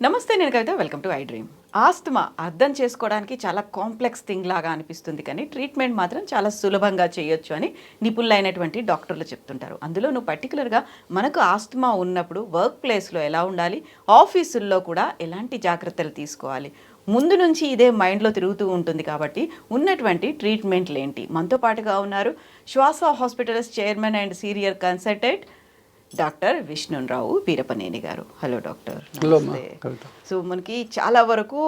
నమస్తే, నేను Kavitha. Welcome to I dream. Asthma అర్థం చేసుకోవడానికి చాలా కాంప్లెక్స్ థింగ్ లాగా అనిపిస్తుంది, కానీ ట్రీట్మెంట్ మాత్రం చాలా సులభంగా చేయొచ్చు అని నిపుణులైనటువంటి డాక్టర్లు చెప్తుంటారు. అందులో నువ్వు పర్టికులర్గా మనకు ఆస్తమా ఉన్నప్పుడు వర్క్ ప్లేస్లో ఎలా ఉండాలి, ఆఫీసుల్లో కూడా ఎలాంటి జాగ్రత్తలు తీసుకోవాలి, ముందు నుంచి ఇదే మైండ్లో తిరుగుతూ ఉంటుంది కాబట్టి ఉన్నటువంటి ట్రీట్మెంట్లు ఏంటి? మనతో పాటుగా ఉన్నారు Swasa hospitals chairman and senior consultant doctor Vishnurao Veerapaneni గారు. Hello doctor. సో మనకి చాలా వరకు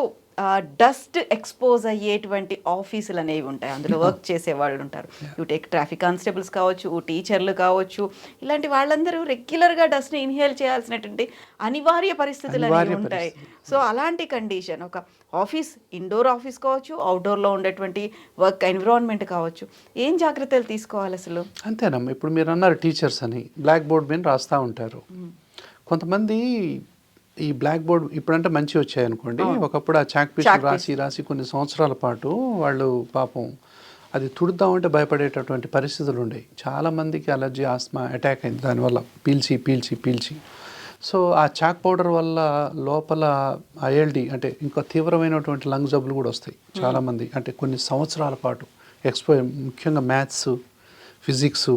డస్ట్ ఎక్స్పోజ్ అయ్యేటువంటి ఆఫీసులు అనేవి ఉంటాయి, అందులో వర్క్ చేసే వాళ్ళు ఉంటారు. యూ టేక్ ట్రాఫిక్ కానిస్టేబుల్స్ కావచ్చు, టీచర్లు కావచ్చు, ఇలాంటి వాళ్ళందరూ రెగ్యులర్గా డస్ట్ని ఇన్హేల్ చేయాల్సినటువంటి అనివార్య పరిస్థితులు అనేవి ఉంటాయి. సో అలాంటి కండిషన్, ఒక ఆఫీస్, ఇండోర్ ఆఫీస్ కావచ్చు, అవుట్డోర్లో ఉండేటువంటి వర్క్ ఎన్విరాన్మెంట్ కావచ్చు, ఏం జాగ్రత్తలు తీసుకోవాలి అసలు? అంతేనమ్మా. ఇప్పుడు మీరు అన్నారు టీచర్స్ అని, బ్లాక్ బోర్డ్ మీద రాస్తూ ఉంటారు. కొంతమంది ఈ బ్లాక్ బోర్డ్ ఇప్పుడంటే మంచి వచ్చాయి అనుకోండి, ఒకప్పుడు ఆ చాక్ పీస్ రాసి కొన్ని సంవత్సరాల పాటు వాళ్ళు పాపం అది తుడుద్దామంటే భయపడేటటువంటి పరిస్థితులు ఉండేవి. చాలామందికి అలర్జీ, ఆస్మా అటాక్ అయింది దానివల్ల, పీల్చి. సో ఆ చాక్ పౌడర్ వల్ల లోపల ఐఎల్డి అంటే ఇంకా తీవ్రమైనటువంటి లంగ్ జబ్బులు కూడా వస్తాయి చాలామంది. అంటే కొన్ని సంవత్సరాల పాటు ముఖ్యంగా మ్యాథ్స్, ఫిజిక్స్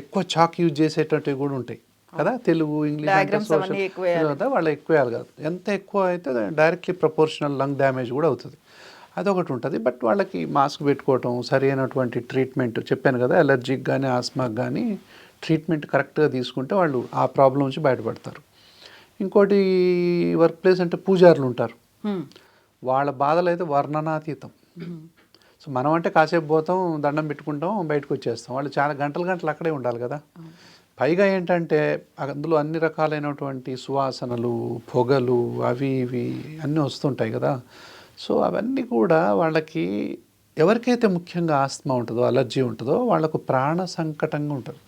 ఎక్కువ చాక్ యూజ్ చేసేటటువంటివి కూడా ఉంటాయి కదా. తెలుగు, ఇంగ్లీష్, సోషల్ కదా, వాళ్ళు ఎక్కువ వేయాలి కాదు. ఎంత ఎక్కువ అయితే డైరెక్ట్లీ ప్రపోర్షనల్ లంగ్ డ్యామేజ్ కూడా అవుతుంది. అదొకటి ఉంటుంది. బట్ వాళ్ళకి మాస్క్ పెట్టుకోవటం, సరి అయినటువంటి ట్రీట్మెంట్ చెప్పాను కదా, ఎలర్జీకి కానీ ఆస్మాకి కానీ ట్రీట్మెంట్ కరెక్ట్గా తీసుకుంటే వాళ్ళు ఆ ప్రాబ్లం నుంచి బయటపడతారు. ఇంకోటి వర్క్ ప్లేస్ అంటే పూజారులు ఉంటారు, వాళ్ళ బాధలు అయితే వర్ణనాతీతం. సో మనం అంటే కాసేపు పోతాం, దండం పెట్టుకుంటాం, బయటకు వచ్చేస్తాం. వాళ్ళు చాలా గంటలు అక్కడే ఉండాలి కదా. పైగా ఏంటంటే అందులో అన్ని రకాలైనటువంటి సువాసనలు, పొగలు, అవి ఇవి అన్నీ వస్తుంటాయి కదా. సో అవన్నీ కూడా వాళ్ళకి, ఎవరికైతే ముఖ్యంగా ఆస్తమా ఉంటుందో, అలర్జీ ఉంటుందో, వాళ్ళకు ప్రాణ సంకటంగా ఉంటుంది.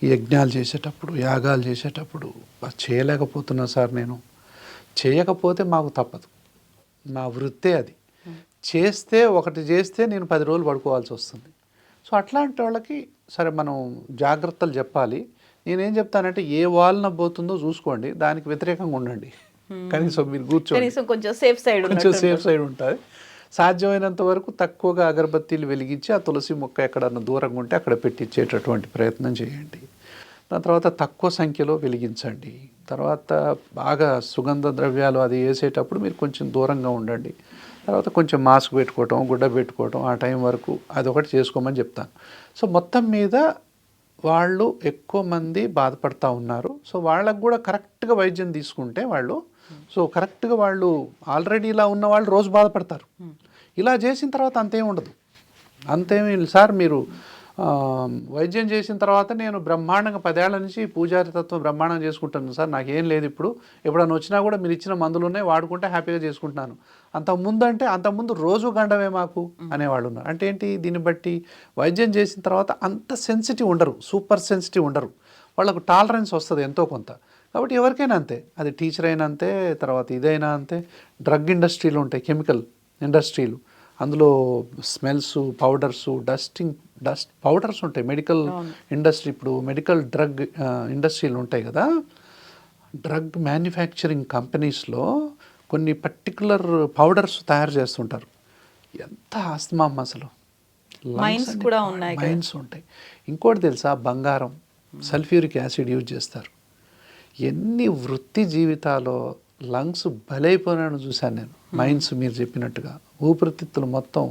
ఈ యజ్ఞాలు చేసేటప్పుడు, యాగాలు చేసేటప్పుడు చేయలేకపోతున్నా సార్, నేను చేయకపోతే మాకు తప్పదు, నా వృత్తే అది. ఒకటి చేస్తే నేను 10 రోజులు పడుకోవాల్సి వస్తుంది. సో అట్లాంటి వాళ్ళకి సరే మనం జాగ్రత్తలు చెప్పాలి. నేనేం చెప్తానంటే, ఏ వాల్న పోతుందో చూసుకోండి, దానికి వ్యతిరేకంగా ఉండండి. కనీసం మీరు కూర్చోండి, కొంచెం సేఫ్ సైడ్ ఉంటుంది. సాధ్యమైనంత వరకు తక్కువగా అగరబత్తీలు వెలిగించి ఆ తులసి మొక్క ఎక్కడన్నా దూరంగా ఉంటే అక్కడ పెట్టించేటటువంటి ప్రయత్నం చేయండి. దాని తర్వాత తక్కువ సంఖ్యలో వెలిగించండి. తర్వాత బాగా సుగంధ ద్రవ్యాలు అది వేసేటప్పుడు మీరు కొంచెం దూరంగా ఉండండి. తర్వాత కొంచెం మాస్క్ పెట్టుకోవటం, గుడ్డ పెట్టుకోవటం, ఆ టైం వరకు అదొకటి చేసుకోమని చెప్తాను. సో మొత్తం మీద వాళ్ళు ఎక్కువ మంది బాధపడుతూ ఉన్నారు. సో వాళ్ళకు కూడా కరెక్ట్గా వైద్యం తీసుకుంటే వాళ్ళు, సో కరెక్ట్గా వాళ్ళు ఆల్రెడీ ఇలా ఉన్న వాళ్ళు రోజు బాధపడతారు. ఇలా చేసిన తర్వాత అంతేం ఉండదు. అంతేమీ సార్, మీరు వైద్యం చేసిన తర్వాత నేను బ్రహ్మాండంగా 10 ఏళ్ల నుంచి పూజారి తత్వం బ్రహ్మాండంగా చేసుకుంటాను సార్, నాకేం లేదు, ఇప్పుడు ఎప్పుడన్నా వచ్చినా కూడా మీరు ఇచ్చిన మందులునే వాడుకుంటే హ్యాపీగా చేసుకుంటున్నాను. అంతకుముందు రోజు గండమే మాకు అనేవాళ్ళు ఉన్నారు. అంటే ఏంటి, దీన్ని బట్టి వైద్యం చేసిన తర్వాత అంత సెన్సిటివ్ ఉండరు, సూపర్ సెన్సిటివ్ ఉండరు, వాళ్ళకు టాలరెన్స్ వస్తుంది ఎంతో కొంత. కాబట్టి ఎవరికైనా అంతే, అది టీచర్ అయినా అంతే, తర్వాత ఇదైనా అంతే. డ్రగ్ ఇండస్ట్రీలు ఉంటాయి, కెమికల్ ఇండస్ట్రీలు, అందులో స్మెల్స్, పౌడర్స్, డస్ట్ పౌడర్స్ ఉంటాయి. మెడికల్ ఇండస్ట్రీ, ఇప్పుడు మెడికల్ డ్రగ్ ఇండస్ట్రీలు ఉంటాయి కదా, డ్రగ్ మ్యానుఫ్యాక్చరింగ్ కంపెనీస్లో కొన్ని పర్టికులర్ పౌడర్స్ తయారు చేస్తుంటారు. ఎంత ఆస్తమా అసలు, మైన్స్ ఉంటాయి. ఇంకోటి తెలుసా, బంగారం, సల్ఫ్యూరిక్ యాసిడ్ యూజ్ చేస్తారు. ఎన్ని వృత్తి జీవితాల్లో లంగ్స్ బలైపోయినాను చూశాను నేను. మైన్స్ మీరు చెప్పినట్టుగా ఊపిరితిత్తులు మొత్తం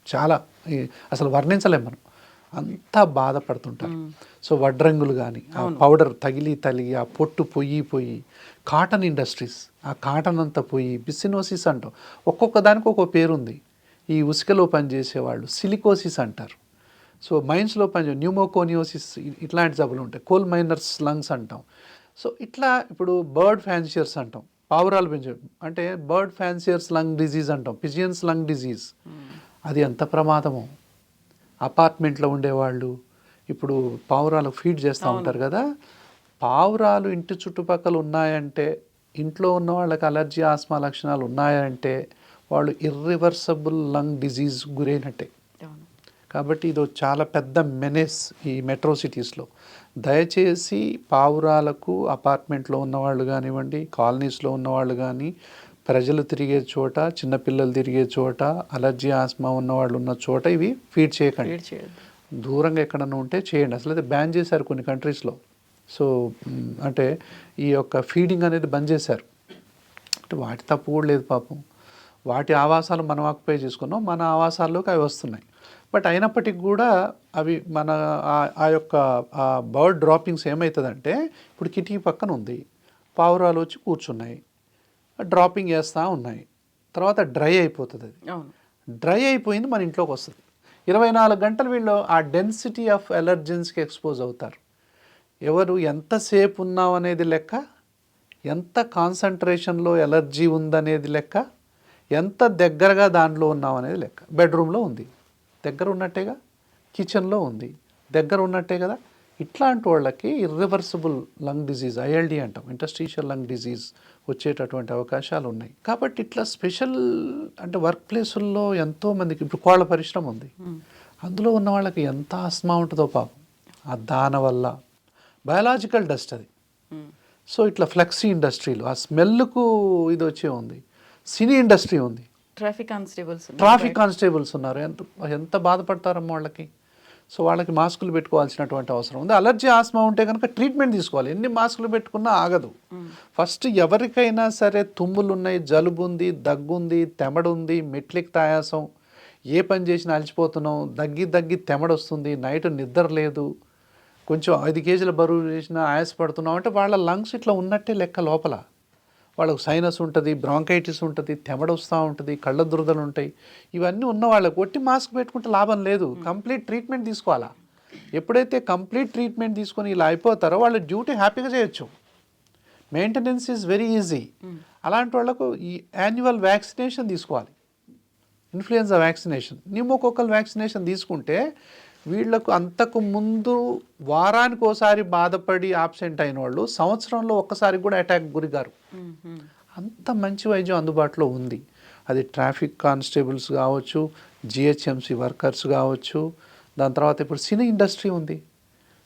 చాలా అసలు వర్ణించలేం మనం, అంతా బాధపడుతుంటారు. సో వడ్రంగులు కానీ ఆ పౌడర్ తగిలి ఆ పొట్టు పొయ్యి, కాటన్ ఇండస్ట్రీస్, ఆ కాటన్ అంతా పోయి బిసినోసిస్ అంటాం. ఒక్కొక్క దానికి ఒక్కొక్క పేరు ఉంది. ఈ ఉసుకలో పనిచేసేవాళ్ళు సిలికోసిస్ అంటారు. సో మైన్స్లో న్యూమోకోనియోసిస్, ఇట్లాంటి జబ్బులు ఉంటాయి. కోల్ మైనర్స్ లంగ్స్ అంటాం. సో ఇట్లా ఇప్పుడు బర్డ్ ఫ్యాన్సియర్స్ అంటాం, పావురాలు పెంచే, అంటే బర్డ్ ఫ్యాన్సియర్స్ లంగ్ డిజీజ్ అంటాం, పిజియన్స్ లంగ్ డిజీజ్. అది ఎంత ప్రమాదమో. అపార్ట్మెంట్లో ఉండేవాళ్ళు ఇప్పుడు పావురాలకు ఫీడ్ చేస్తూ ఉంటారు కదా, పావురాలు ఇంటి చుట్టుపక్కల ఉన్నాయంటే, ఇంట్లో ఉన్న వాళ్ళకి అలర్జీ, ఆస్మా లక్షణాలు ఉన్నాయంటే వాళ్ళు ఇర్రివర్సబుల్ లంగ్ డిజీజ్ గురైనట్టే. కాబట్టి ఇది చాలా పెద్ద మెనేస్ ఈ మెట్రో సిటీస్లో. దయచేసి పావురాలకు అపార్ట్మెంట్లో ఉన్నవాళ్ళు కానివ్వండి, కాలనీస్లో ఉన్నవాళ్ళు కానీ, ప్రజలు తిరిగే చోట, చిన్నపిల్లలు తిరిగే చోట, అలర్జీ ఆస్మా ఉన్నవాళ్ళు ఉన్న చోట ఇవి ఫీడ్ చేయకండి. దూరంగా ఎక్కడన్నా ఉంటే చేయండి. అసలు అయితే బ్యాన్ చేశారు కొన్ని కంట్రీస్లో. సో అంటే ఈ యొక్క ఫీడింగ్ అనేది బంద్ చేశారు. అంటే వాటి తప్పు కూడా లేదు పాపం. వాటి ఆవాసాలు మనం ఆక్యుపై చేసుకున్నాం, మన ఆవాసాల్లోకి అవి వస్తున్నాయి. బట్ అయినప్పటికీ కూడా అవి మన ఆ యొక్క ఆ బర్డ్ డ్రాపింగ్స్ ఏమవుతుందంటే, ఇప్పుడు కిటికీ పక్కన ఉంది, పావురాలు వచ్చి కూర్చున్నాయి, డ్రాపింగ్ వేస్తూ ఉన్నాయి, తర్వాత డ్రై అయిపోతుంది. అది డ్రై అయిపోయింది మన ఇంట్లోకి వస్తుంది. 24 గంటలు వీళ్ళు ఆ డెన్సిటీ ఆఫ్ ఎలర్జెన్స్కి ఎక్స్పోజ్ అవుతారు. ఎవరు ఎంతసేపు ఉన్నాం అనేది లెక్క, ఎంత కాన్సన్ట్రేషన్లో ఎలర్జీ ఉందనేది లెక్క, ఎంత దగ్గరగా దాంట్లో ఉన్నాం అనేది లెక్క. బెడ్రూమ్లో ఉంది, దగ్గర ఉన్నట్టేగా. కిచెన్లో ఉంది, దగ్గర ఉన్నట్టే కదా. ఇట్లాంటి వాళ్ళకి ఇర్రివర్సిబుల్ లంగ్ డిజీజ్, ఐఎల్డి అంటాం, ఇంటర్స్టీషియల్ లంగ్ డిజీజ్ వచ్చేటటువంటి అవకాశాలు ఉన్నాయి. కాబట్టి ఇట్లా స్పెషల్ అంటే వర్క్ ప్లేసుల్లో ఎంతోమందికి, ఇప్పుడు కోళ్ళ పరిశ్రమ ఉంది, అందులో ఉన్న వాళ్ళకి ఎంత ఆస్మా ఉంటుందో పాపం. ఆ దానివల్ల బయాలజికల్ డస్ట్ అది. సో ఇట్లా ఫ్లెక్సీ ఇండస్ట్రీలు ఆ స్మెల్కు ఇది వచ్చే ఉంది. సినీ ఇండస్ట్రీ ఉంది, ట్రాఫిక్ కానిస్టేబుల్స్ ఉన్నారు, ఎంత బాధపడతారమ్మా వాళ్ళకి. సో వాళ్ళకి మాస్కులు పెట్టుకోవాల్సినటువంటి అవసరం ఉంది. అలర్జీ ఆస్మా ఉంటే కనుక ట్రీట్మెంట్ తీసుకోవాలి. ఎన్ని మాస్కులు పెట్టుకున్నా ఆగదు. ఫస్ట్ ఎవరికైనా సరే తుమ్ములు ఉన్నాయి, జలుబు ఉంది, దగ్గుంది, తెమడుంది, మెట్లికి తాయాసం, ఏ పని చేసినా అలసిపోతున్నాం, దగ్గి తెమడొస్తుంది, నైట్ నిద్ర లేదు, కొంచెం 5 కేజీల బరువు చేసినా ఆయాసపడుతున్నాం అంటే వాళ్ళ లంగ్స్ ఇట్లా ఉన్నట్టే లెక్క. లోపల వాళ్ళకు సైనస్ ఉంటుంది, బ్రాంకైటిస్ ఉంటుంది, తెమడొస్తూ ఉంటుంది, కళ్ళ దురదలు ఉంటాయి. ఇవన్నీ ఉన్న వాళ్ళకు ఒట్టి మాస్క్ పెట్టుకుంటే లాభం లేదు. కంప్లీట్ ట్రీట్మెంట్ తీసుకోవాలా. ఎప్పుడైతే కంప్లీట్ ట్రీట్మెంట్ తీసుకొని ఇలా అయిపోతారో వాళ్ళ డ్యూటీ హ్యాపీగా చేయొచ్చు. Maintenance is very easy. అలాంటి వాళ్ళకు ఈ యాన్యువల్ వ్యాక్సినేషన్ తీసుకోవాలి. ఇన్ఫ్లుయెన్జా వ్యాక్సినేషన్, న్యూమోకోకల్ వ్యాక్సినేషన్ తీసుకుంటే వీళ్లకు అంతకు ముందు వారానికి ఒకసారి బాధపడి ఆబ్సెంట్ అయిన వాళ్ళు సంవత్సరంలో ఒక్కసారి కూడా అటాక్ గురిగారు. అంత మంచి వైద్యం అందుబాటులో ఉంది. అది ట్రాఫిక్ కానిస్టేబుల్స్ కావచ్చు, జిహెచ్ఎంసి వర్కర్స్ కావచ్చు, దాని తర్వాత ఇప్పుడు సినీ ఇండస్ట్రీ ఉంది.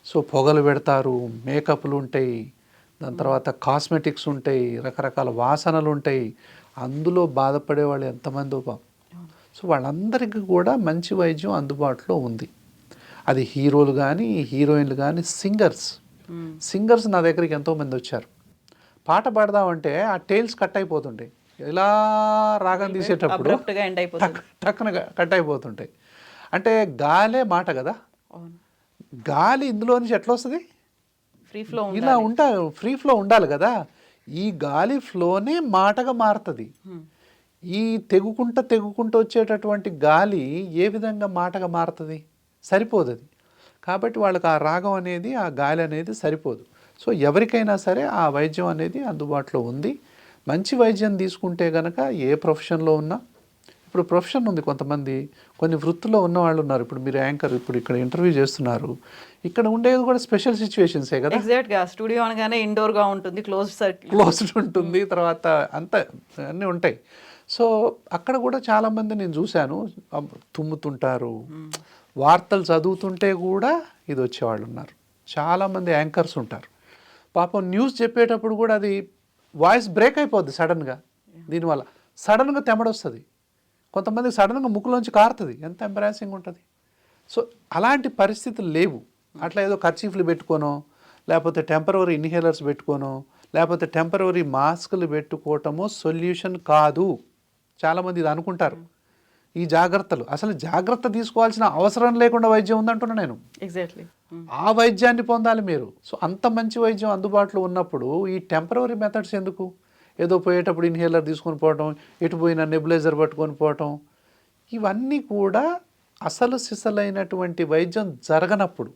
సో పొగలు పెడతారు, మేకప్లు ఉంటాయి, దాని తర్వాత కాస్మెటిక్స్ ఉంటాయి, రకరకాల వాసనలు ఉంటాయి. అందులో బాధపడే వాళ్ళు ఎంతమందో పాపం. సో వాళ్ళందరికీ కూడా మంచి వైద్యం అందుబాటులో ఉంది. అది హీరోలు కానీ, హీరోయిన్లు కానీ, సింగర్స్ నా దగ్గరికి ఎంతోమంది వచ్చారు. పాట పాడదామంటే ఆ టైల్స్ కట్ అయిపోతుంటాయి, ఇలా రాగం తీసేటప్పుడు టక్కున కట్ అయిపోతుంటాయి. అంటే గాలే మాట కదా, గాలి ఇందులో నుంచి ఎట్లా వస్తుంది, ఇలా ఫ్రీ ఫ్లో ఉండాలి కదా. ఈ గాలి ఫ్లోనే మాటగా మారుతుంది. ఈ తెగుకుంటూ వచ్చేటటువంటి గాలి ఏ విధంగా మాటగా మారుతుంది, సరిపోదు అది. కాబట్టి వాళ్ళకి ఆ రాగం అనేది, ఆ గాలి అనేది సరిపోదు. సో ఎవరికైనా సరే ఆ వైద్యం అనేది అందుబాటులో ఉంది. మంచి వైద్యం తీసుకుంటే కనుక ఏ ప్రొఫెషన్లో ఉన్నా, ఇప్పుడు ప్రొఫెషన్ ఉంది, కొంతమంది కొన్ని వృత్తుల్లో ఉన్న వాళ్ళు ఉన్నారు. ఇప్పుడు మీరు యాంకర్, ఇప్పుడు ఇక్కడ ఇంటర్వ్యూ చేస్తున్నారు, ఇక్కడ ఉండేది కూడా స్పెషల్ సిచ్యువేషన్సే కదా. ఎగ్జాక్ట్గా స్టూడియో అనగానే ఇండోర్గా ఉంటుంది, క్లోజ్డ్ ఉంటుంది, తర్వాత అంతా అన్నీ ఉంటాయి. సో అక్కడ కూడా చాలామంది నేను చూశాను, తుమ్ముతుంటారు, వార్తలు చదువుతుంటే కూడా ఇది వచ్చేవాళ్ళు ఉన్నారు. చాలామంది యాంకర్స్ ఉంటారు, పాపం న్యూస్ చెప్పేటప్పుడు కూడా అది వాయిస్ బ్రేక్ అయిపోద్ది సడన్గా. దీనివల్ల సడన్గా తెమడొస్తుంది, కొంతమందికి సడన్గా ముక్కులోంచి కారుతుంది, ఎంత ఎంబరాసింగ్ ఉంటుంది. సో అలాంటి పరిస్థితులు లేవు. అట్లా ఏదో కర్చీఫ్లు పెట్టుకోనో, లేకపోతే టెంపరవరీ ఇన్హేలర్స్ పెట్టుకోనో, లేకపోతే టెంపరవరీ మాస్కులు పెట్టుకోవటమో సొల్యూషన్ కాదు. చాలామంది ఇది అనుకుంటారు. ఈ జాగ్రత్తలు, అసలు జాగ్రత్త తీసుకోవాల్సిన అవసరం లేకుండా వైద్యం ఉందంటున్నా నేను. ఎగ్జాక్ట్లీ ఆ వైద్యాన్ని పొందాలి మీరు. సో అంత మంచి వైద్యం అందుబాటులో ఉన్నప్పుడు ఈ టెంపరవరీ మెథడ్స్ ఎందుకు? ఏదో పోయేటప్పుడు ఇన్హేలర్ తీసుకొని పోవటం, ఎటు పోయినా నెబులైజర్ పట్టుకొని పోవటం, ఇవన్నీ కూడా అసలు సిసలైనటువంటి వైద్యం జరగనప్పుడు,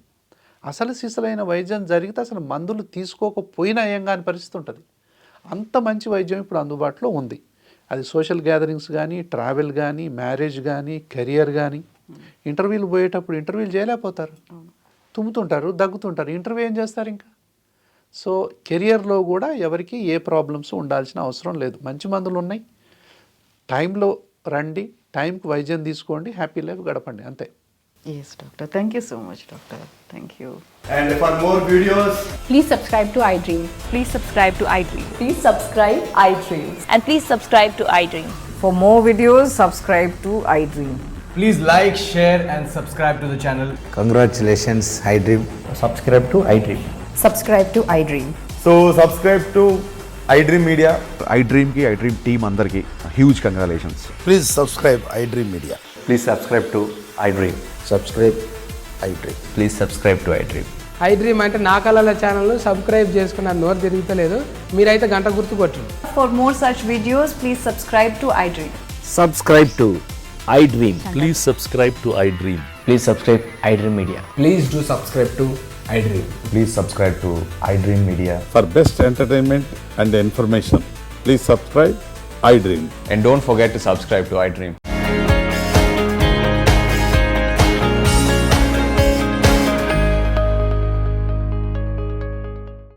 అసలు సిసలైన వైద్యం జరిగితే అసలు మందులు తీసుకోకపోయినా ఏం కాని పరిస్థితి ఉంటుంది. అంత మంచి వైద్యం ఇప్పుడు అందుబాటులో ఉంది. అది సోషల్ గ్యాదరింగ్స్ కానీ, ట్రావెల్ కానీ, మ్యారేజ్ కానీ, కెరియర్ కానీ. ఇంటర్వ్యూలు పోయేటప్పుడు ఇంటర్వ్యూలు చేయలేకపోతారు, తుమ్ముతుంటారు, దగ్గుతుంటారు, ఇంటర్వ్యూ ఏం చేస్తారు ఇంకా. సో కెరియర్లో కూడా ఎవరికి ఏ ప్రాబ్లమ్స్ ఉండాల్సిన అవసరం లేదు. మంచి మందులు ఉన్నాయి, టైంలో రండి, టైంకి వైద్యం తీసుకోండి, హ్యాపీ లైఫ్ గడపండి, అంతే. Yes doctor, thank you so much doctor, thank you. And for more videos, Please subscribe to iDream. Please subscribe to iDream. Please subscribe iDream. And please subscribe to iDream. For more videos, subscribe to iDream. please like, share and subscribe to the channel. Congratulations, iDream. Subscribe to iDream. Subscribe to iDream. So subscribe to iDream Media. iDream ki iDream team andarki huge congratulations. Please subscribe iDream Media. Please subscribe to iDream. Subscribe iDream. Please subscribe to iDream. iDream అంటే నా కళల channel subscribe చేసుకున్న నోరు తిరుగుతలేదు, మీరైతే గంట గుర్తు కొట్టండి. For more such videos, please subscribe to iDream. Subscribe to iDream. Please subscribe to iDream. Please subscribe iDream Media. Please do subscribe to iDream. Please subscribe to iDream Media. For best entertainment and information, please subscribe iDream. And don't forget to subscribe to iDream.